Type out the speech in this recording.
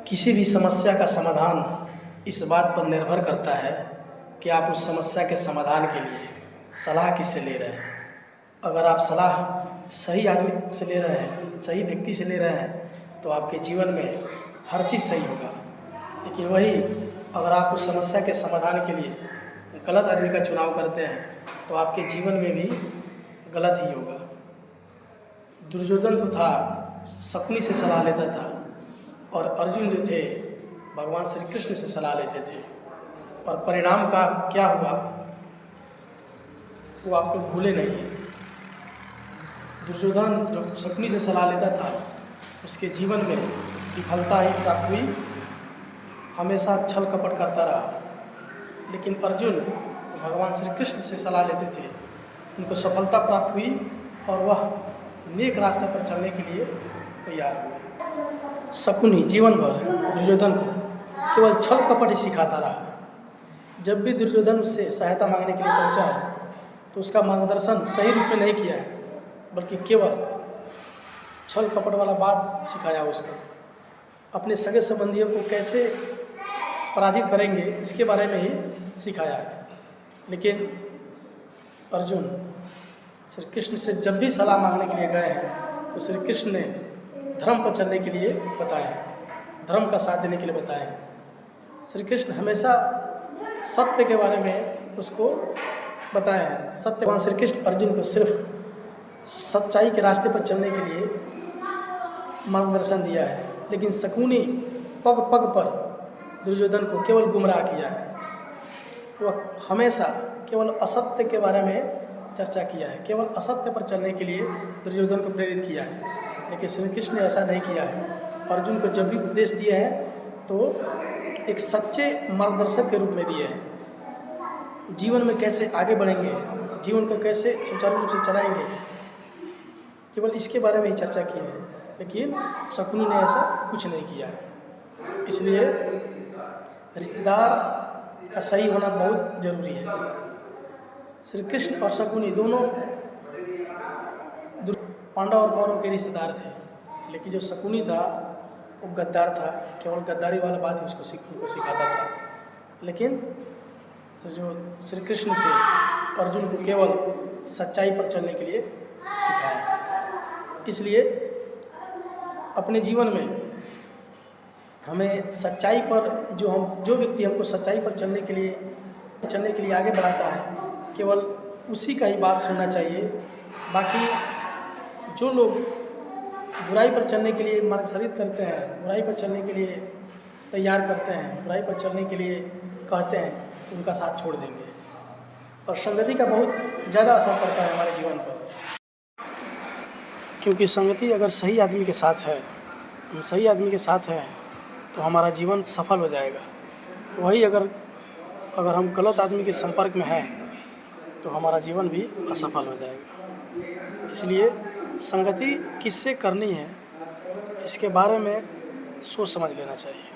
किसी भी समस्या का समाधान इस बात पर निर्भर करता है कि आप उस समस्या के समाधान के लिए सलाह किससे ले रहे हैं। अगर आप सलाह सही आदमी से ले रहे हैं, सही व्यक्ति से ले रहे हैं, तो आपके जीवन में हर चीज़ सही होगा। लेकिन वही अगर आप उस समस्या के समाधान के लिए गलत आदमी का चुनाव करते हैं तो आपके जीवन में भी गलत ही होगा। दुर्योधन तो था, शकुनी से सलाह लेता था, और अर्जुन जो थे भगवान श्री कृष्ण से सलाह लेते थे, और परिणाम का क्या हुआ वो आप लोग भूले नहीं हैं। दुर्योधन जो शकुनी से सलाह लेता था उसके जीवन में विफलता ही प्राप्त हुई, हमेशा छल कपट करता रहा। लेकिन अर्जुन भगवान श्री कृष्ण से सलाह लेते थे, उनको सफलता प्राप्त हुई और वह नेक रास्ते पर चलने के लिए तैयार हुए। शकुनी जीवन भर दुर्योधन को केवल छल कपट ही सिखाता रहा। जब भी दुर्योधन उससे सहायता मांगने के लिए पहुंचा है तो उसका मार्गदर्शन सही रूप में नहीं किया है, बल्कि केवल छल कपट वाला बात सिखाया उसको। अपने सगे संबंधियों को कैसे पराजित करेंगे इसके बारे में ही सिखाया है। लेकिन अर्जुन श्री कृष्ण से जब भी सलाह मांगने के लिए गए हैं तो श्री कृष्ण ने धर्म पर चलने के लिए बताया, धर्म का साथ देने के लिए बताया। श्री कृष्ण हमेशा सत्य के बारे में उसको बताया है। सत्य भगवान श्री कृष्ण अर्जुन को सिर्फ सच्चाई के रास्ते पर चलने के लिए मार्गदर्शन दिया है, लेकिन शकुनी पग पग पर दुर्योधन को केवल गुमराह किया है। वह हमेशा केवल असत्य के बारे में चर्चा किया है, केवल असत्य पर चलने के लिए दुर्योधन को प्रेरित किया है। लेकिन श्री कृष्ण ने ऐसा नहीं किया है। अर्जुन को जब भी उपदेश दिए हैं तो एक सच्चे मार्गदर्शक के रूप में दिए हैं। जीवन में कैसे आगे बढ़ेंगे, जीवन को कैसे सुचारू रूप से चलाएंगे, केवल इसके बारे में ही चर्चा की है। लेकिन शकुनी ने ऐसा कुछ नहीं किया है। इसलिए रिश्तेदार का सही होना बहुत जरूरी है। श्री कृष्ण और शकुनी दोनों पांडव और कौरव के रिश्तेदार थे, लेकिन जो शकुनी था वो गद्दार था, केवल गद्दारी वाला बात ही उसको सिखाता था। लेकिन जो श्री कृष्ण थे अर्जुन को केवल सच्चाई पर चलने के लिए सिखाया। इसलिए अपने जीवन में हमें सच्चाई पर जो व्यक्ति हमको सच्चाई पर चलने के लिए आगे बढ़ाता है, केवल उसी का ही बात सुनना चाहिए। बाकी जो लोग बुराई पर चलने के लिए मार्गदर्शित करते हैं, बुराई पर चलने के लिए तैयार करते हैं, बुराई पर चलने के लिए कहते हैं, उनका साथ छोड़ देंगे। और संगति का बहुत ज़्यादा असर पड़ता है हमारे जीवन पर, क्योंकि संगति अगर सही आदमी के साथ है, हम सही आदमी के साथ हैं तो हमारा जीवन सफल हो जाएगा। वही अगर हम गलत आदमी के संपर्क में हैं तो हमारा जीवन भी असफल हो जाएगा। इसलिए संगति किससे करनी है इसके बारे में सोच समझ लेना चाहिए।